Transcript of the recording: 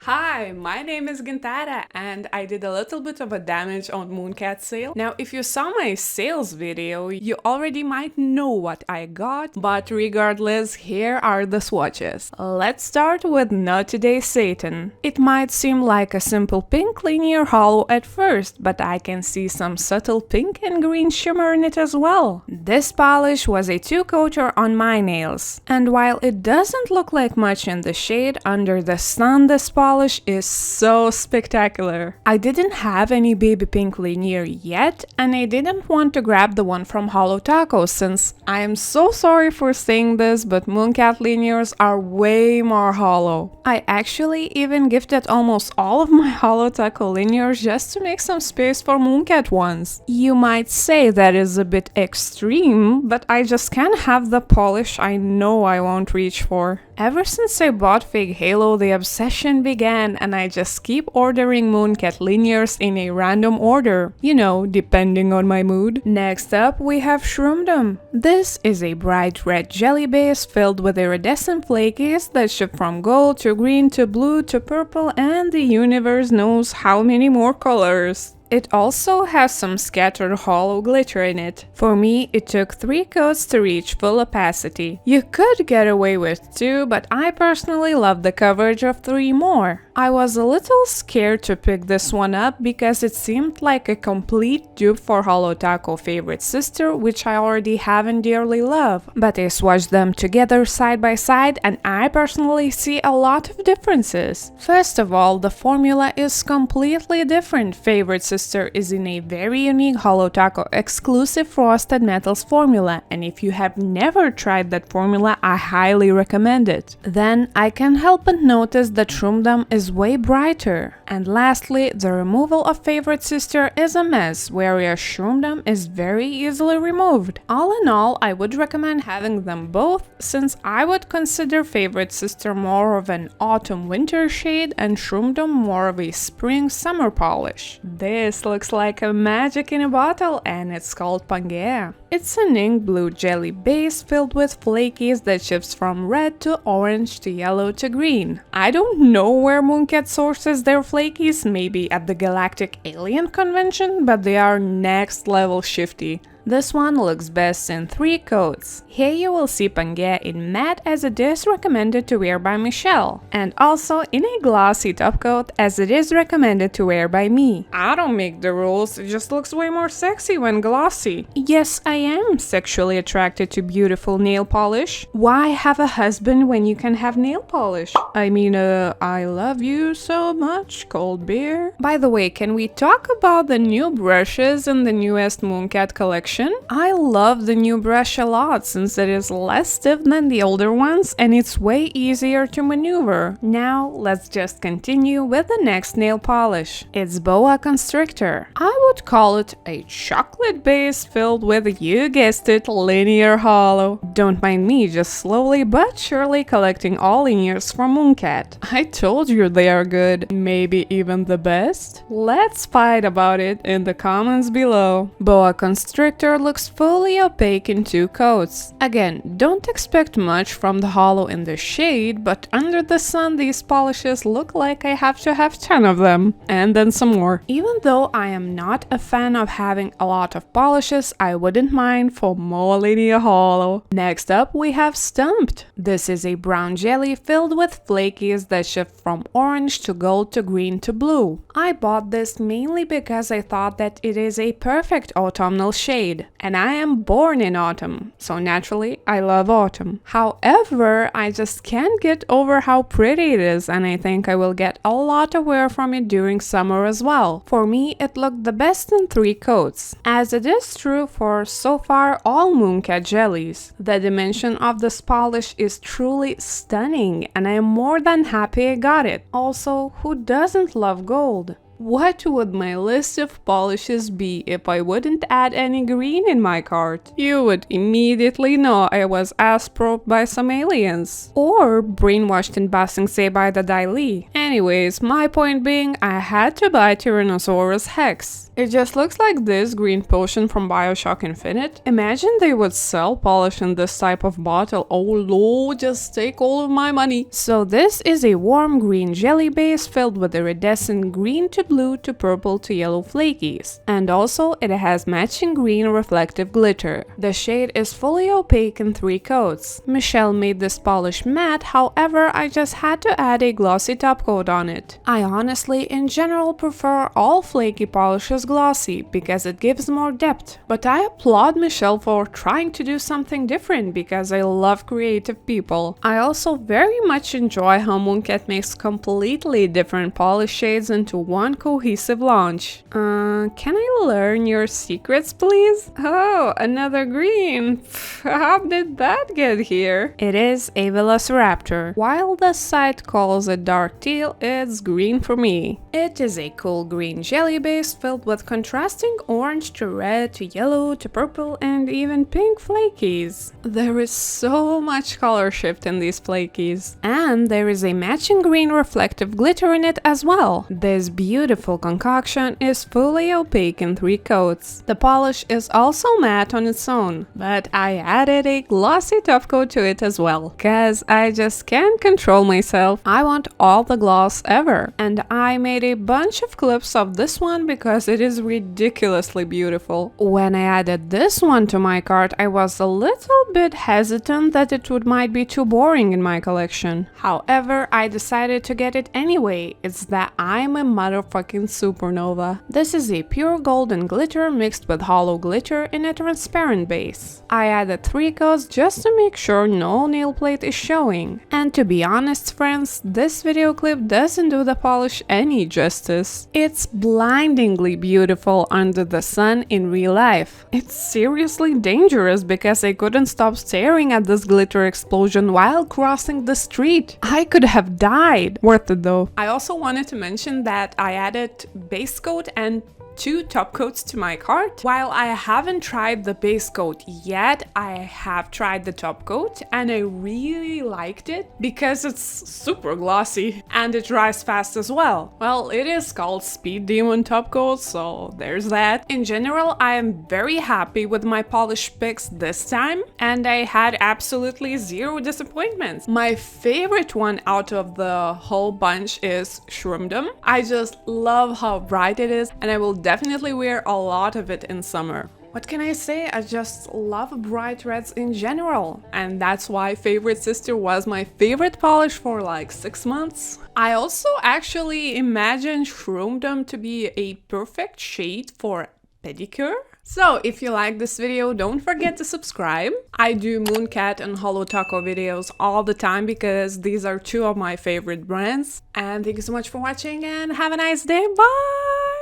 Hi, my name is Gintara and I did a little bit of a damage on Mooncat sale. Now, if you saw my sales video, you already might know what I got, but regardless, here are the swatches. Let's start with Not Today Satan. It might seem like a simple pink linear hollow at first, but I can see some subtle pink and green shimmer in it as well. This polish was a 2-coater on my nails, and while it doesn't look like much in the shade, under the sun this polish is so spectacular. I didn't have any baby pink linear yet, and I didn't want to grab the one from Holo Taco since I am so sorry for saying this, but Mooncat linears are way more hollow. I actually even gifted almost all of my Holo Taco linears just to make some space for Mooncat ones. You might say that is a bit extreme, but I just can't have the polish I know I won't reach for. Ever since I bought Fake Halo, the obsession began, and I just keep ordering Mooncat linears in a random order, you know, depending on my mood. Next up, we have Shroomdom. This is a bright red jelly base filled with iridescent flakies that shift from gold to green to blue to purple, and the universe knows how many more colors. It also has some scattered hollow glitter in it. For me, it took 3 coats to reach full opacity. You could get away with 2, but I personally love the coverage of 3 more. I was a little scared to pick this one up because it seemed like a complete dupe for Holo Taco Favorite Sister, which I already have and dearly love. But I swatched them together side by side and I personally see a lot of differences. First of all, the formula is completely different. Favorite Sister is in a very unique Holo Taco exclusive frosted metals formula, and if you have never tried that formula, I highly recommend it. Then I can't help but notice that Shroomdom is way brighter. And lastly, the removal of Favorite Sister is a mess, whereas Shroomdom is very easily removed. All in all, I would recommend having them both, since I would consider Favorite Sister more of an autumn-winter shade and Shroomdom more of a spring-summer polish. This looks like a magic in a bottle, and it's called Pangea. It's an ink blue jelly base filled with flakies that shifts from red to orange to yellow to green. I don't know where Mooncat sources their flakies, maybe at the Galactic Alien Convention, but they are next level shifty. This one looks best in 3 coats. Here you will see Pangea in matte as it is recommended to wear by Michelle, and also in a glossy top coat as it is recommended to wear by me. I don't make the rules, it just looks way more sexy when glossy. Yes, I am sexually attracted to beautiful nail polish. Why have a husband when you can have nail polish? I mean, I love you so much, cold beer. By the way, can we talk about the new brushes in the newest Mooncat collection? I love the new brush a lot since it is less stiff than the older ones and it's way easier to maneuver. Now let's just continue with the next nail polish. It's Boa Constrictor. I would call it a chocolate base filled with, you guessed it, linear hollow. Don't mind me just slowly but surely collecting all linears from Mooncat. I told you they are good, maybe even the best. Let's fight about it in the comments below. Boa Constrictor looks fully opaque in 2 coats. Again, don't expect much from the hollow in the shade, but under the sun these polishes look like I have to have 10 of them, and then some more. Even though I am not a fan of having a lot of polishes, I wouldn't mind for more linear hollow. Next up we have Stumped. This is a brown jelly filled with flakies that shift from orange to gold to green to blue. I bought this mainly because I thought that it is a perfect autumnal shade. And I am born in autumn, so naturally I love autumn. However, I just can't get over how pretty it is, and I think I will get a lot of wear from it during summer as well. For me, it looked the best in 3 coats, as it is true for so far all Mooncat jellies. The dimension of this polish is truly stunning, and I am more than happy I got it. Also, who doesn't love gold? What would my list of polishes be if I wouldn't add any green in my cart? You would immediately know I was ass-probed by some aliens. Or brainwashed in Basing Say by the Dai. Anyways, my point being, I had to buy Tyrannosaurus Hex. It just looks like this green potion from BioShock Infinite. Imagine they would sell polish in this type of bottle. Oh lord, just take all of my money. So this is a warm green jelly base filled with iridescent green to blue to purple to yellow flakies. And also it has matching green reflective glitter. The shade is fully opaque in 3 coats. Michelle made this polish matte, however I just had to add a glossy top coat on it. I honestly in general prefer all flaky polishes glossy because it gives more depth, but I applaud Michelle for trying to do something different because I love creative people. I also very much enjoy how Mooncat makes completely different polish shades into one cohesive launch. Can I learn your secrets please? Oh, another green. How did that get here? It is a Velociraptor. While the site calls it dark teal, it's green for me. It is a cool green jelly base filled with contrasting orange to red to yellow to purple and even pink flakies. There is so much color shift in these flakies. And there is a matching green reflective glitter in it as well. This beautiful concoction is fully opaque in 3 coats. The polish is also matte on its own, but I added a glossy top coat to it as well, cause I just can't control myself. I want all the gloss ever. And I made a bunch of clips of this one because it is ridiculously beautiful. When I added this one to my cart, I was a little bit hesitant that it might be too boring in my collection. However, I decided to get it anyway. It's that I'm a motherfucking supernova. This is a pure golden glitter mixed with hollow glitter in a transparent base. I added 3 coats just to make sure no nail plate is showing. And to be honest friends, this video clip doesn't do the polish any justice. It's blindingly beautiful under the sun in real life. It's seriously dangerous because I couldn't stop staring at this glitter explosion while crossing the street. I could have died. Worth it though. I also wanted to mention that I added base coat and 2 top coats to my cart. While I haven't tried the base coat yet, I have tried the top coat and I really liked it because it's super glossy and it dries fast as well. Well, it is called Speed Demon top coat, so there's that. In general, I am very happy with my polish picks this time and I had absolutely 0 disappointments. My favorite one out of the whole bunch is Shroomdom. I just love how bright it is and I will definitely wear a lot of it in summer. What can I say? I just love bright reds in general, and that's why Favorite Sister was my favorite polish for like 6 months. I also actually imagine Shroomdom to be a perfect shade for pedicure. So if you like this video, don't forget to subscribe. I do Mooncat and Holo Taco videos all the time because these are 2 of my favorite brands. And thank you so much for watching and have a nice day. Bye!